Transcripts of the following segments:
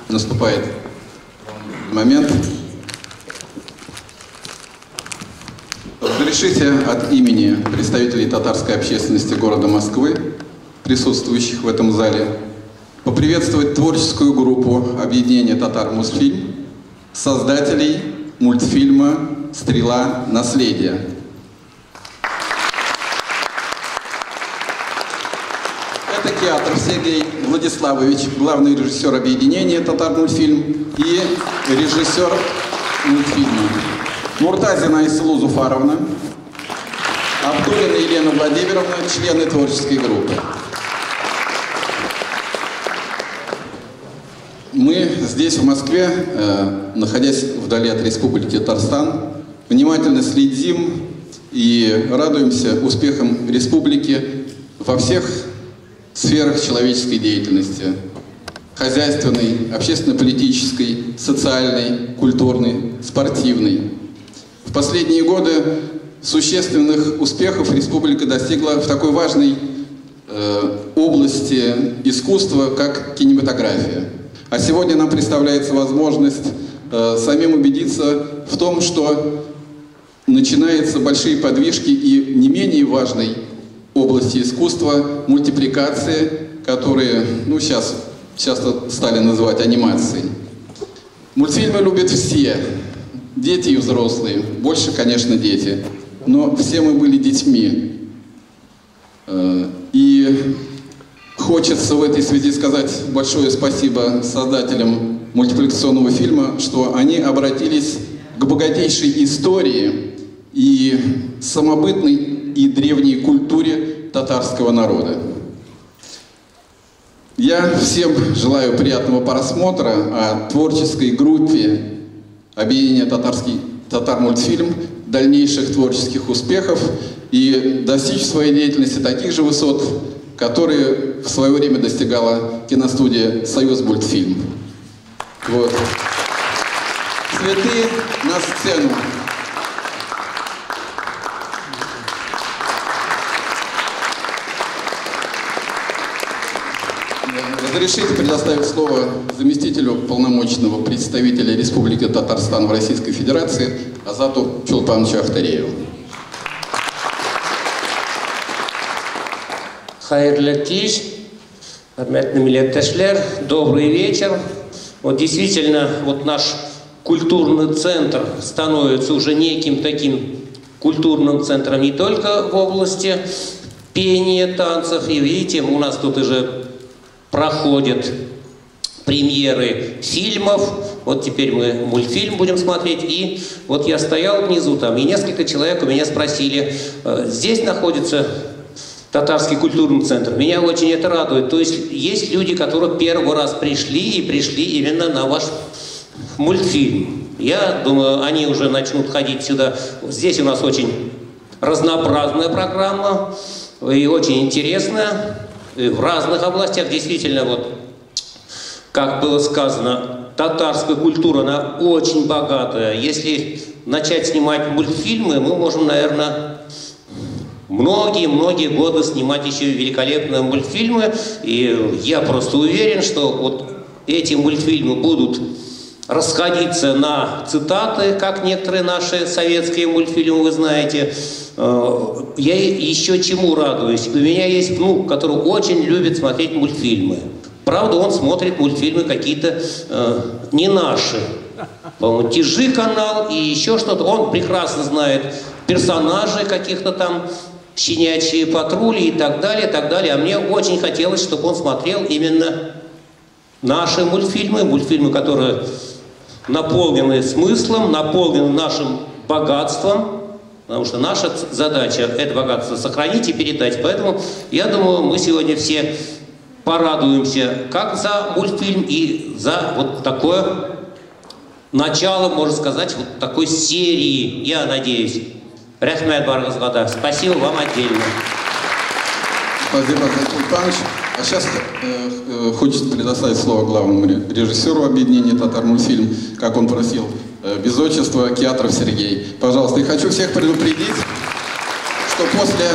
Наступает момент. Разрешите от имени представителей татарской общественности города Москвы, присутствующих в этом зале, поприветствовать творческую группу объединения «Татар-Мосфильм», создателей мультфильма «Стрела. Наследие». Это Киатров Сергей Владиславович, главный режиссер объединения «Татар-Мультфильм» и режиссер мультфильма. Муртазина Айсулу Зуфаровна, Абдулина Елена Владимировна, члены творческой группы. Мы здесь, в Москве, находясь вдали от Республики Татарстан, внимательно следим и радуемся успехам республики во всех сферах человеческой деятельности: хозяйственной, общественно-политической, социальной, культурной, спортивной. В последние годы существенных успехов республика достигла в такой важной области искусства, как кинематография. А сегодня нам представляется возможность самим убедиться в том, что начинаются большие подвижки и не менее важной области искусства мультипликации, которые сейчас часто стали называть анимацией. Мультфильмы любят все, дети и взрослые, больше, конечно, дети, но все мы были детьми. И хочется в этой связи сказать большое спасибо создателям мультипликационного фильма, что они обратились к богатейшей истории и самобытной и древней культуре татарского народа. Я всем желаю приятного просмотра, а творческой группе объединения «Татар-Мультфильм» дальнейших творческих успехов и достичь в своей деятельности таких же высот, которые в свое время достигала киностудия «Союзмультфильм». Вот. Цветы на сцену. Разрешите предоставить слово заместителю полномочного представителя Республики Татарстан в Российской Федерации Азату Чулпановичу Ахтарееву. Хайрлы киш, хөрмәтле милләттәшләр, добрый вечер. Вот действительно, вот наш культурный центр становится уже неким таким культурным центром не только в области пения, танцев. И видите, у нас тут уже проходят премьеры фильмов. Вот теперь мы мультфильм будем смотреть. И вот я стоял внизу там, и несколько человек у меня спросили, здесь находится Татарский культурный центр. Меня очень это радует. То есть люди, которые первый раз пришли и пришли именно на ваш мультфильм. Я думаю, они уже начнут ходить сюда. Здесь у нас очень разнообразная программа и очень интересная. И в разных областях действительно, вот, как было сказано, татарская культура, она очень богатая. Если начать снимать мультфильмы, мы можем, наверное, многие годы снимать еще великолепные мультфильмы. И я просто уверен, что вот эти мультфильмы будут расходиться на цитаты, как некоторые наши советские мультфильмы, вы знаете. Я еще чему радуюсь. У меня есть внук, который очень любит смотреть мультфильмы. Правда, он смотрит мультфильмы какие-то не наши. По-моему, Тижи канал и еще что-то. Он прекрасно знает персонажей каких-то там, щенячьи патрули и так далее, так далее. А мне очень хотелось, чтобы он смотрел именно наши мультфильмы, мультфильмы, которые наполнены смыслом, наполнены нашим богатством, потому что наша задача это богатство сохранить и передать. Поэтому я думаю, мы сегодня все порадуемся как за мультфильм и за вот такое начало, можно сказать, вот такой серии, я надеюсь. Рахмет Баргазгада. Спасибо вам отдельно. Спасибо, Чулпанович. А сейчас хочется предоставить слово главному режиссеру объединения «Татар-Мультфильм», как он просил, без отчества, Киатров Сергей. Пожалуйста, и хочу всех предупредить, что после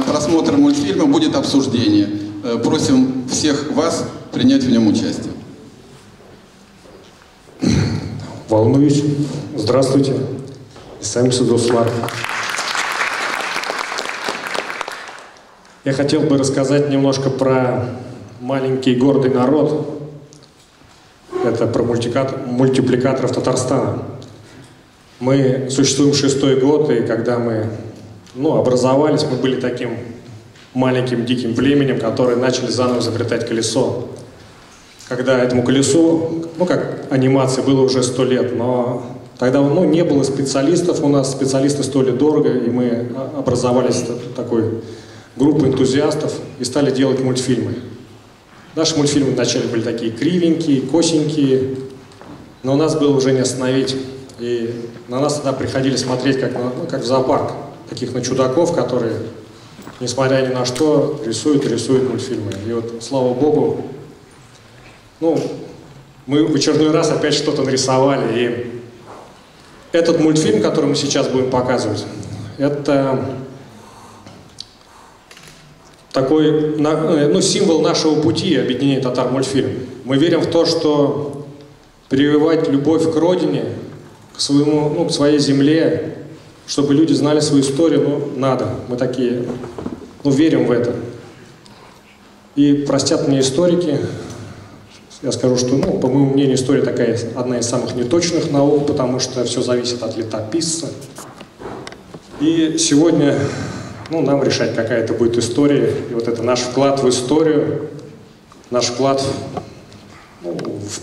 просмотра мультфильма будет обсуждение. просим всех вас принять в нем участие. Волнуюсь. Здравствуйте. Исаим Судослав. Я хотел бы рассказать немножко про маленький гордый народ. Это про мультипликаторов Татарстана. Мы существуем 6-й год, и когда мы образовались, мы были таким маленьким диким племенем, которые начали заново изобретать колесо. Когда этому колесу, как анимации, было уже 100 лет, но тогда не было специалистов, у нас специалисты стоили дорого, и мы образовались такой группой энтузиастов и стали делать мультфильмы. Наши мультфильмы вначале были такие кривенькие, косенькие, но у нас было уже не остановить. И на нас тогда приходили смотреть как в зоопарк, таких чудаков, которые, несмотря ни на что, рисуют мультфильмы. И вот, слава богу, мы в очередной раз опять что-то нарисовали. И этот мультфильм, который мы сейчас будем показывать, это такой символ нашего пути объединения татар-мультфильм. Мы верим в то, что прививать любовь к родине, к своей земле, чтобы люди знали свою историю, надо. Мы такие, верим в это. И простят мне историки, я скажу, что, по моему мнению, история такая одна из самых неточных наук, потому что все зависит от летописца. И сегодня, нам решать, какая это будет история. И вот это наш вклад в историю, наш вклад в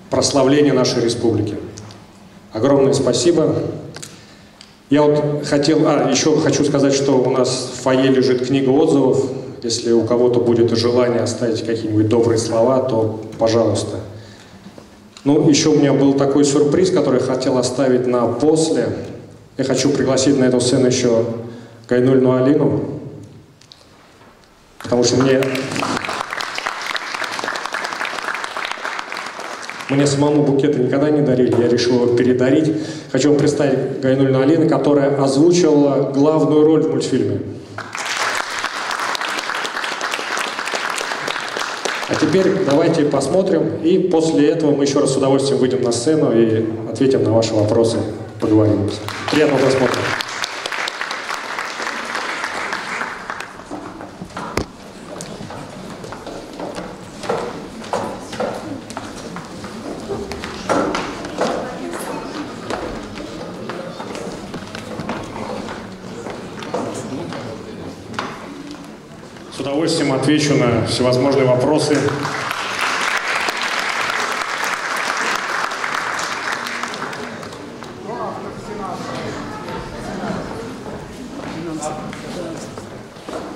прославление нашей республики. Огромное спасибо. Я еще хочу сказать, что у нас в фойе лежит книга отзывов. Если у кого-то будет желание оставить какие-нибудь добрые слова, то пожалуйста. Еще у меня был такой сюрприз, который я хотел оставить на после. Я хочу пригласить на эту сцену еще Гайнуллину Алину, потому что мне самому букеты никогда не дарили, я решил его передарить. Хочу вам представить Гайнуллину Алину, которая озвучивала главную роль в мультфильме. А теперь давайте посмотрим, и после этого мы еще раз с удовольствием выйдем на сцену и ответим на ваши вопросы, поговорим. Приятного просмотра. С удовольствием отвечу на всевозможные вопросы.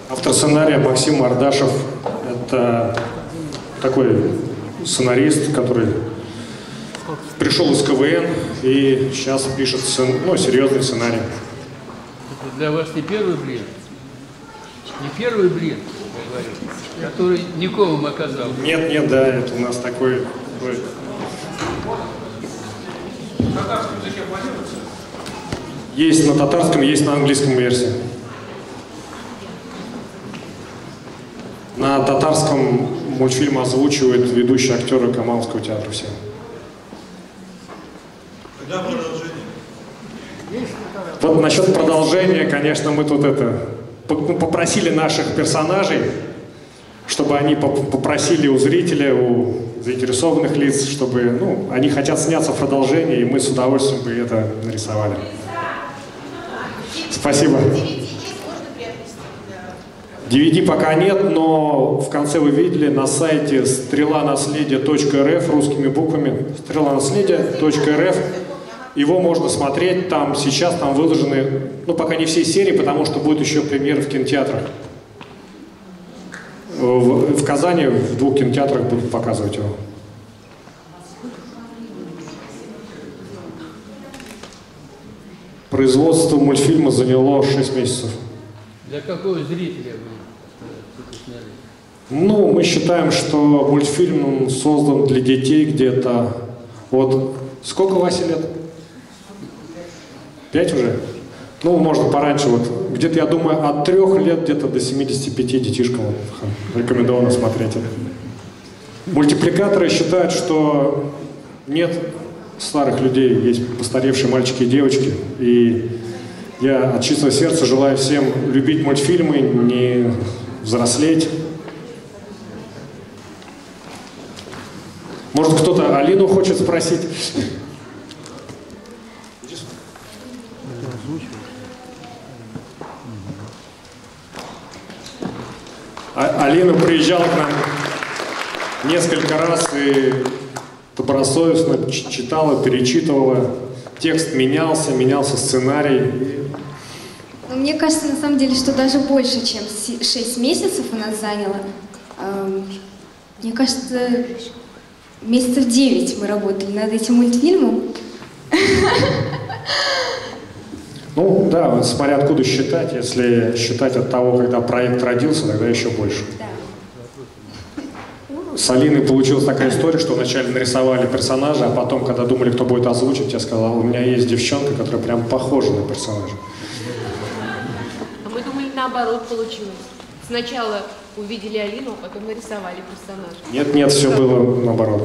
Автор сценария Максим Мардашев. Это такой сценарист, который пришел из КВН и сейчас пишет серьезный сценарий. Это для вас не первый блин? Не первый блин, который Николам оказал? Нет, да, это у нас такой... На татарском языке планируется? Есть на татарском, есть на английском версии. На татарском мультфильм озвучивает ведущий актер Камаловского театра «Все». Когда продолжение? Вот насчет продолжения, конечно, мы тут попросили наших персонажей, чтобы они попросили у зрителя, у заинтересованных лиц, чтобы, они хотят сняться в продолжении, и мы с удовольствием бы это нарисовали. Спасибо. DVD пока нет, но в конце вы видели на сайте стреланаследия.рф русскими буквами, стреланаследия.рф. Его можно смотреть, сейчас там выложены, пока не все серии, потому что будет еще премьера в кинотеатрах. В Казани в 2 кинотеатрах будут показывать его. Производство мультфильма заняло 6 месяцев. Для какого зрителя вы сняли? Мы считаем, что мультфильм создан для детей где-то сколько Васе лет? 5 уже? Можно пораньше, где-то, я думаю, от 3 лет где-то до 75 детишкам рекомендовано смотреть это. Мультипликаторы считают, что нет старых людей, есть постаревшие мальчики и девочки. И я от чистого сердца желаю всем любить мультфильмы, не взрослеть. Может, кто-то Алину хочет спросить? Алина приезжала к нам несколько раз и добросовестно читала, перечитывала. Текст менялся сценарий. Но мне кажется, на самом деле, что даже больше, чем 6 месяцев у нас заняло. Мне кажется, месяцев 9 мы работали над этим мультфильмом. Ну да, вот смотря откуда считать. Если считать от того, когда проект родился, тогда еще больше. Да. С Алиной получилась такая история, что вначале нарисовали персонажа, а потом, когда думали, кто будет озвучить, я сказал, у меня есть девчонка, которая прям похожа на персонажа. А мы думали, наоборот получилось. Сначала увидели Алину, а потом нарисовали персонажа. Нет, все было наоборот.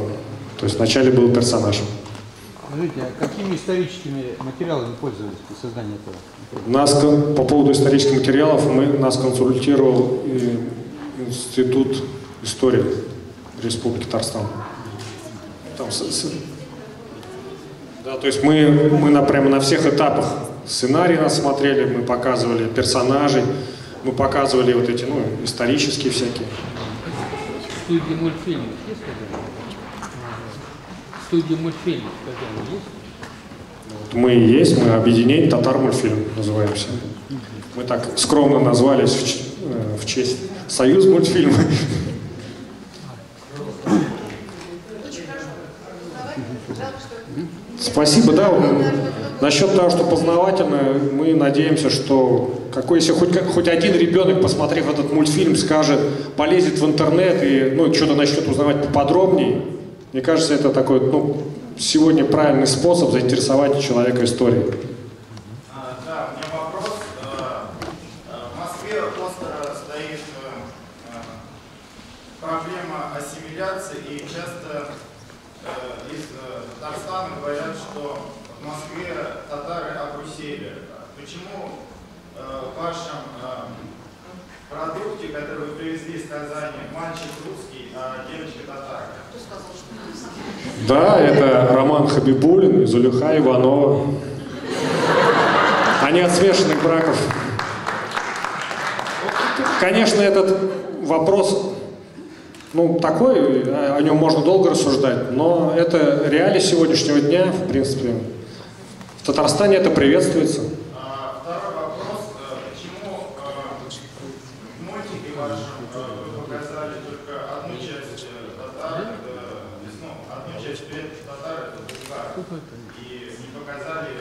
То есть вначале был персонаж. Скажите, а какими историческими материалами пользовались при создании этого? Нас, по поводу исторических материалов нас консультировал Институт истории Республики Татарстан. Там, да, то есть мы прямо на всех этапах сценарий нас смотрели, мы показывали персонажей, мы показывали вот эти, исторические всякие. Студия мультфильмов есть, сказали? Студия мультфильмов, сказали, есть? Вот мы и есть, мы объединение Татар-мультфильм называемся. Мы так скромно назвались в честь Союз мультфильма. Спасибо, да. Насчет того, что познавательно, мы надеемся, что если хоть один ребенок, посмотрев этот мультфильм, скажет, полезет в интернет и что-то начнет узнавать поподробнее, мне кажется, это такой, сегодня правильный способ заинтересовать человека историей. Да, у меня вопрос. В Москве остро стоит проблема ассимиляции, и часто из Татарстана говорят, что в Москве татары обрусели. Почему в вашем продукте, который вы привезли из Казани, мальчик русский, а девочка татарка? Да, это Роман Хабибуллин и Зулейха Иванова. Они от смешанных браков. Конечно, этот вопрос, такой, о нем можно долго рассуждать, но это реалии сегодняшнего дня, в принципе. В Татарстане это приветствуется. Второй вопрос. Почему в мультике вашем вы показали только одну часть татар, одну часть предков татар, это Булгар, и не показали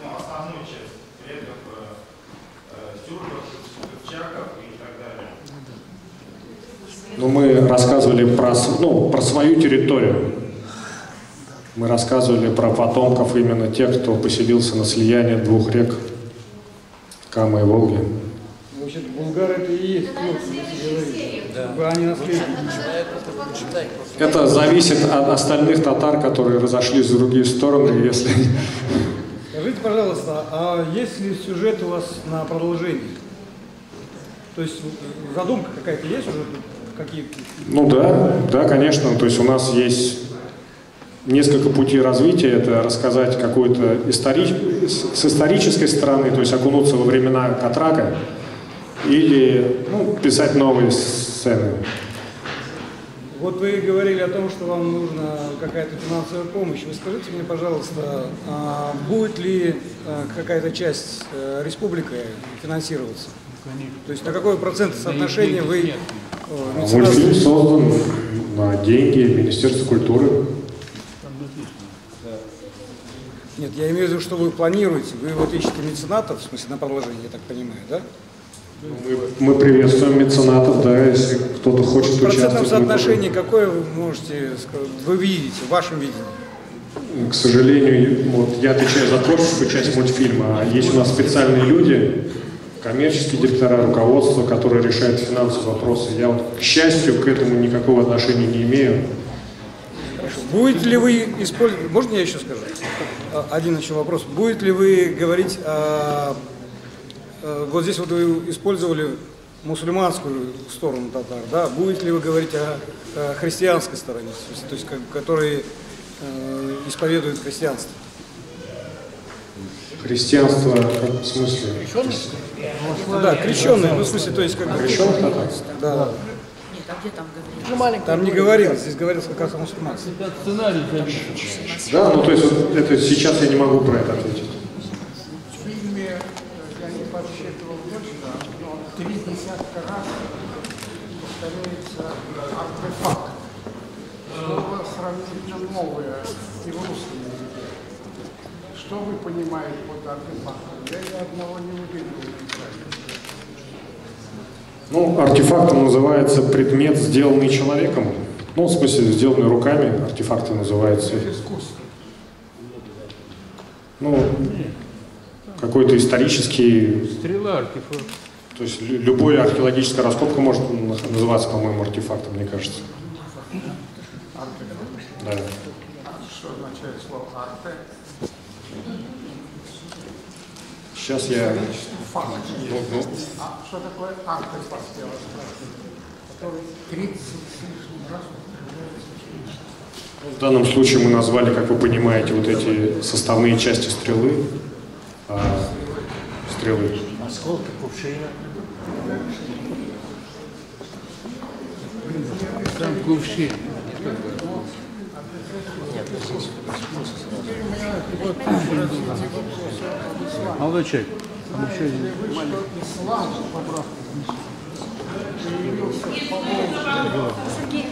основную часть предков тюрков, кыпчаков и так далее? Мы рассказывали про свою территорию. Мы рассказывали про потомков именно тех, кто поселился на слиянии двух рек Камы и Волги. Вообще, Булгары это и есть тюрки, они наследники. Это зависит от остальных татар, которые разошлись в другие стороны, если... Скажите, пожалуйста, а есть ли сюжет у вас на продолжение? То есть задумка какая-то есть уже? Да, конечно. То есть у нас есть несколько путей развития. Это рассказать какую-то с исторической стороны, то есть окунуться во времена Катрака, или писать новые сцены. Вот вы говорили о том, что вам нужна какая-то финансовая помощь. Вы скажите мне, пожалуйста, будет ли какая-то часть республикой финансироваться? То есть на какое процентное соотношение вы... Мультфильм создан на деньги Министерства культуры. Нет, я имею в виду, что вы планируете. Вы вот ищете меценатов, в смысле, на продолжение, я так понимаю, да? Мы приветствуем меценатов, да, если кто-то хочет участвовать. В процентном соотношении какое вы видите, в вашем видении? К сожалению, я отвечаю за творческую часть мультфильма, а есть у нас специальные люди, коммерческие директора, руководство, которое решает финансовые вопросы. Я вот, к счастью, к этому никакого отношения не имею. Будете ли вы использовать, можно я еще скажу? Один еще вопрос. Будет ли вы говорить вот здесь вот вы использовали мусульманскую сторону татар, да? Будете ли вы говорить о христианской стороне, то есть которые исповедуют христианство? Христианство, в смысле? Да, крещенные, ну в смысле, то есть как бы... Крещенных татар? Да. А где там говорили? Там не говорилось, здесь говорилось как раз о мусульманах. Да, ну то есть вот это сейчас я не могу про это ответить. В фильме, я не подсчитывал точно, но 30 раз повторяется артефакт. Слово сравнительно новое и в русском языке. Что вы понимаете под артефактом? Я ни одного не увидел. Ну, артефактом называется предмет, сделанный человеком. Ну, в смысле, сделанный руками. Артефактом называется. Ну, какой-то исторический... Стрела, артефакт. То есть любая археологическая раскопка может называться, по-моему, артефактом, мне кажется. Да. Что означает слово арте? Сейчас я... Ну. А что такое артефакт, я вас спрашиваю, который 30 с лишним раз повторяется? В данном случае мы назвали, как вы понимаете, вот эти составные части стрелы. Стрелы. Осколки кувшина. Там кувшин. Молодой человек. Ислам, поправку появился в Поволжье.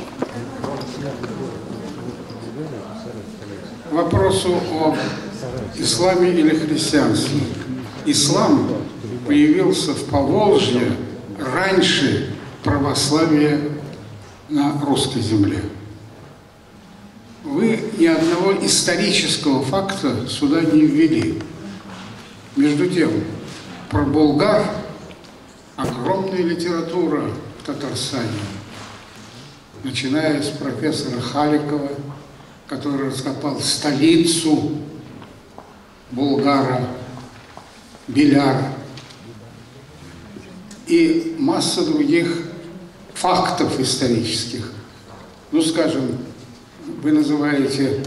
Вопросу о исламе или христианстве. Ислам появился в Поволжье раньше православия на русской земле. Вы ни одного исторического факта сюда не ввели. Между тем, про булгар огромная литература в Татарстане, начиная с профессора Халикова, который раскопал столицу Булгара, Беляр, и масса других фактов исторических. Ну, скажем, вы называете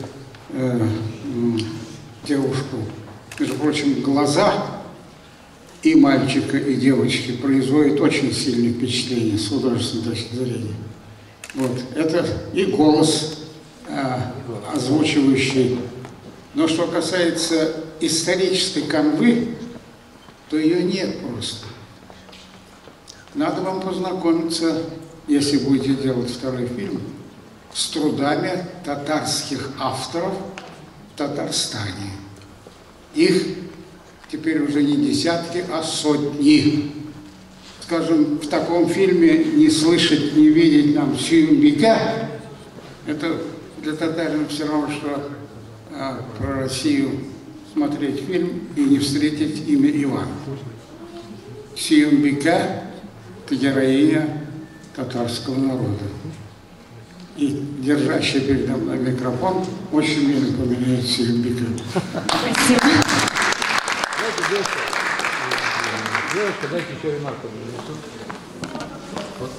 девушку, между прочим, глаза и мальчика, и девочки производят очень сильное впечатление с художественной точки зрения. Вот. Это и голос озвучивающий. Но что касается исторической канвы, то ее нет просто. Надо вам познакомиться, если будете делать второй фильм, с трудами татарских авторов в Татарстане. Их теперь уже не десятки, а сотни. Скажем, в таком фильме не слышать, не видеть нам Сююмбека, это для татарина все равно, что про Россию смотреть фильм и не встретить имя Иван. Сююмбека – это героиня татарского народа. И держащий передо мной микрофон очень мне напоминает Сююмбека. Спасибо.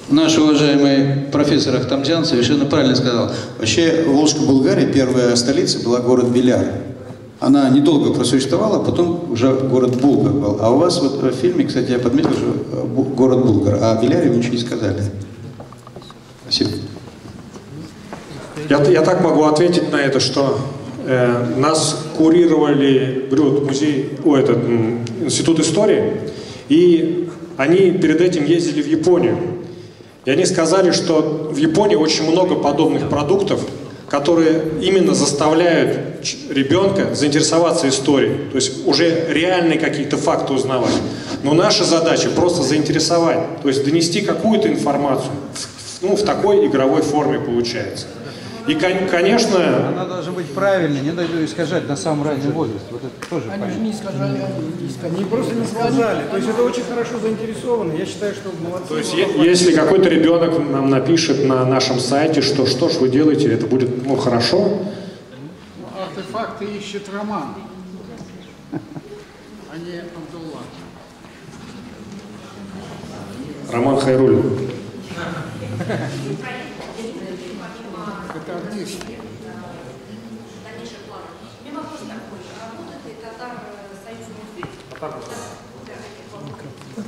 Наш уважаемый профессор Ахтамдзян совершенно правильно сказал. Вообще в Волжской Булгарии первая столица была город Беляр. Она недолго просуществовала, а потом уже город Булгар был. А у вас вот в фильме, кстати, я подметил, что город Булгар, а о Беляре вы ничего не сказали. Спасибо. Я так могу ответить на это, что нас курировали музей, институт истории, и они перед этим ездили в Японию. И они сказали, что в Японии очень много подобных продуктов, которые именно заставляют ребенка заинтересоваться историей, то есть уже реальные какие-то факты узнавать. Но наша задача просто заинтересовать, то есть донести какую-то информацию, в такой игровой форме получается. И, конечно... Она должна быть правильной, не должна искажать на самом раннем возрасте. Вот это тоже они понятно. же не искажали, они не искажали. Они просто не сказали. То есть это очень хорошо заинтересованы. Я считаю, что молодцы. То есть если какой-то ребенок нам напишет на нашем сайте, что ж вы делаете, это будет хорошо. Артефакты ищет Роман, а не Абдулла. Роман Хайруллин. Это артист.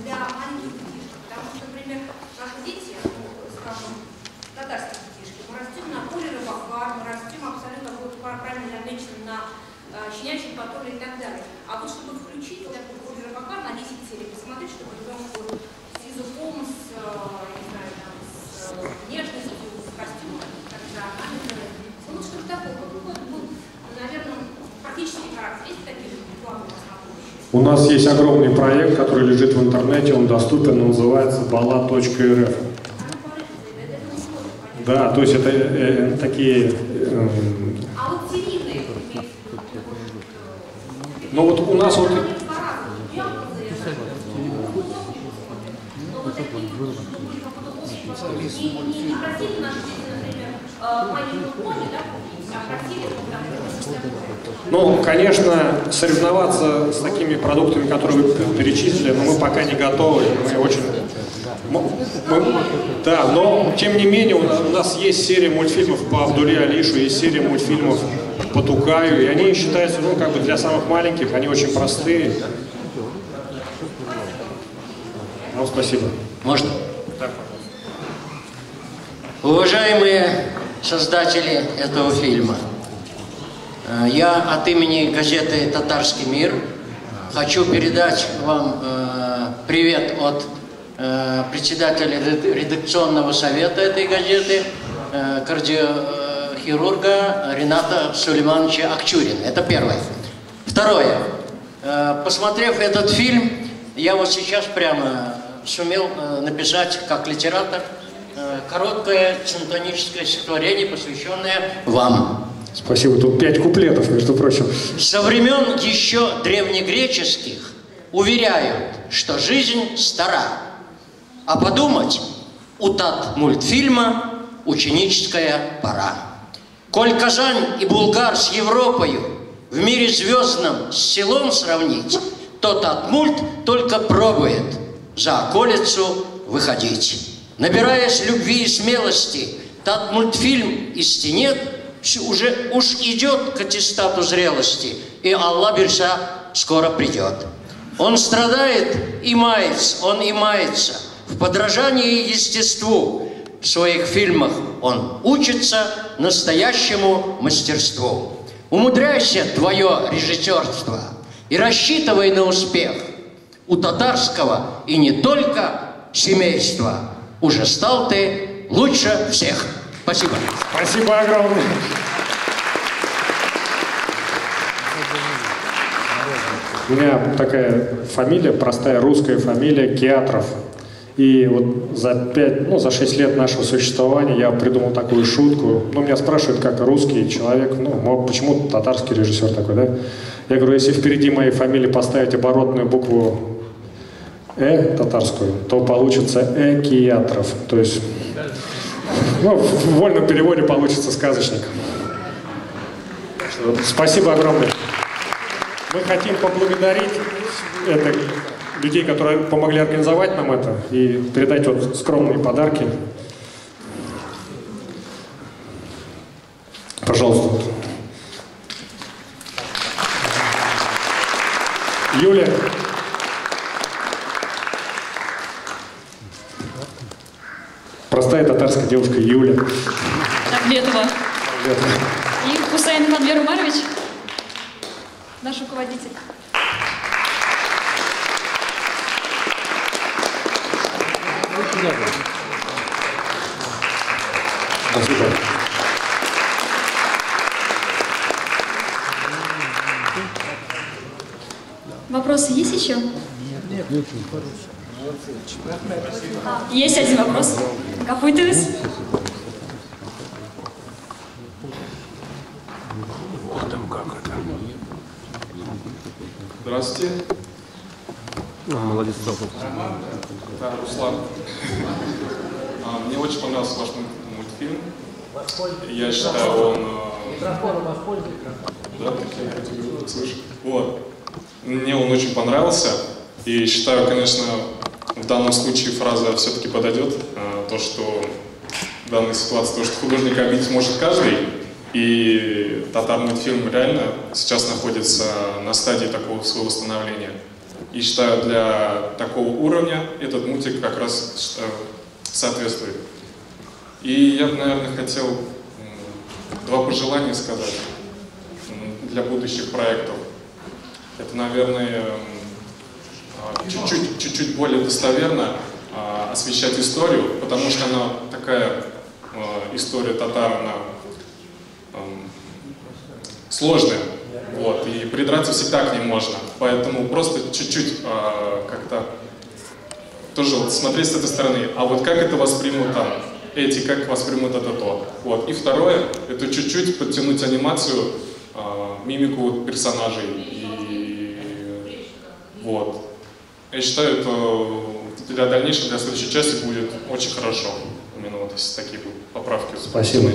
Для маленьких детишек, потому что, например, наши дети, скажем, татарские детишки, мы растем на поле рыбака, мы растем абсолютно правильно намеченным на щенячьем подоле и так далее. А вот чтобы включить вот такое поле рыбака на 10 серий, посмотреть, чтобы ребенок был с языком, с, не знаю, там, с нежностью, с костюмом, тогда ну, чтобы такое, какой-то был, наверное, практический характер. Есть такие планы у вас на будущее? У нас есть огромный проект, который лежит в интернете, он доступен, он называется bala.rf. Да, то есть это такие... А вот серийные? Ну вот у нас вот... Не просили наши дети, например, маленькую пони, да, а просили, Ну, конечно, соревноваться с такими продуктами, которые вы перечислили, но мы пока не готовы. Мы очень... Да, но тем не менее у нас есть серия мультфильмов по Абдулле Алишу, есть серия мультфильмов по Тукаю, и они считаются, ну, как бы для самых маленьких, они очень простые. Ну, спасибо. Можно? Уважаемые создатели этого фильма, я от имени газеты «Татарский мир» хочу передать вам привет от председателя редакционного совета этой газеты, кардиохирурга Рената Сулеймановича Акчурина. Это первое. Второе. Посмотрев этот фильм, я вот сейчас прямо сумел написать, как литератор, короткое симфоническое стихотворение, посвященное вам. Спасибо, тут 5 куплетов, между прочим. Со времен еще древнегреческих уверяют, что жизнь стара, а подумать у Тат-мультфильма ученическая пора. Коль Казань и Булгар с Европою в мире звездном с селом сравнить, то Тат-мульт только пробует за околицу выходить. Набираясь любви и смелости, Тат-мультфильм из тенет уже уж идет к аттестату зрелости, и Аллах Бирса скоро придет. Он страдает и мается, он и мается. В подражании естеству в своих фильмах он учится настоящему мастерству. Умудряйся твое режиссерство и рассчитывай на успех. У татарского и не только семейства уже стал ты лучше всех. Спасибо. Спасибо огромное. У меня такая фамилия, простая русская фамилия Кеатров. И вот за 6 лет нашего существования я придумал такую шутку. Ну, меня спрашивают, как русский человек, почему татарский режиссер такой, да? Я говорю, если впереди моей фамилии поставить оборотную букву татарскую, то получится Кеатров. То есть, в вольном переводе получится сказочник. Спасибо огромное. Мы хотим поблагодарить людей, которые помогли организовать нам это, и передать вот скромные подарки. Пожалуйста. Юля. Простая татарская девушка Юля. Давлетова. И Хусейн Фанвер Умарович, наш руководитель. Спасибо. Вопросы есть еще? Нет. Есть один вопрос. Капуйтовец. Здравствуйте. Молодец, Роман, это Руслан. Мне очень понравился ваш мультфильм. Я считаю, он... Да, так я слышу. Вот. Мне он очень понравился. И считаю, конечно, в данном случае фраза все-таки подойдет. То, что в данной ситуации, то, что художника обидеть может каждый. И «Татар» мультфильм реально сейчас находится на стадии такого своего становления. И считаю, для такого уровня этот мультик как раз соответствует. И я бы, наверное, хотел два пожелания сказать для будущих проектов. Это, наверное, чуть-чуть более достоверно освещать историю, потому что она такая, история татар, она сложная, вот, и придраться всегда к ней можно, поэтому просто чуть-чуть как-то тоже вот смотреть с этой стороны, а вот как это воспримут там эти, как воспримут это то. Вот. И второе, это чуть-чуть подтянуть анимацию, мимику персонажей. И вот. Я считаю, это для дальнейшего, для следующей части будет очень хорошо. Именно вот если такие поправки. Спасибо.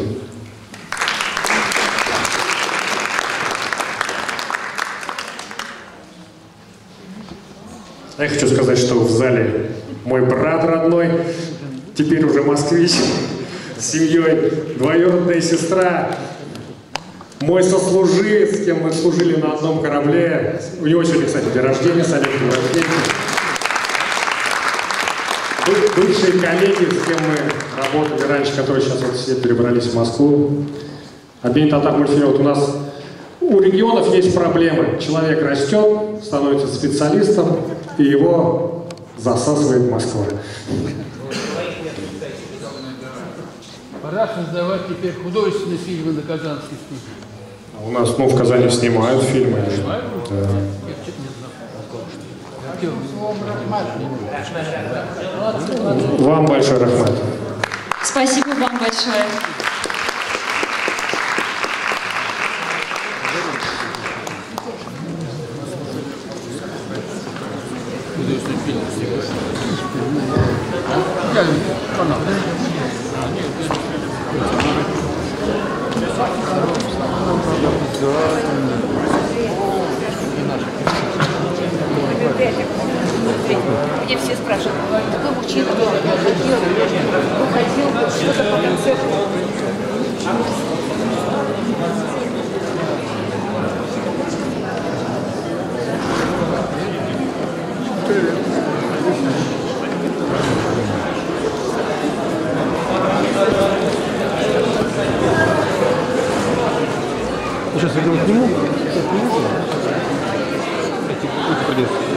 Я хочу сказать, что в зале мой брат родной, теперь уже москвич, с семьей, двоюродная сестра, мой сослуживец, с кем мы служили на одном корабле. У него сегодня, кстати, день рождения, с Олегом рождения. Бывшие коллеги, с кем мы работали раньше, которые сейчас вот все перебрались в Москву. Объединенный Татар мультфильм. Вот у нас у регионов есть проблемы. Человек растет, становится специалистом, и его засасывает Москва. Пора создавать теперь художественные фильмы на Казанской студии. У нас, в Казани снимают фильмы. Да. Вам большой рахмат. Спасибо вам большое. Меня все спрашивают, такой мужчина, уходил, что-то по концерту. Сейчас я говорю к нему. Эти придется.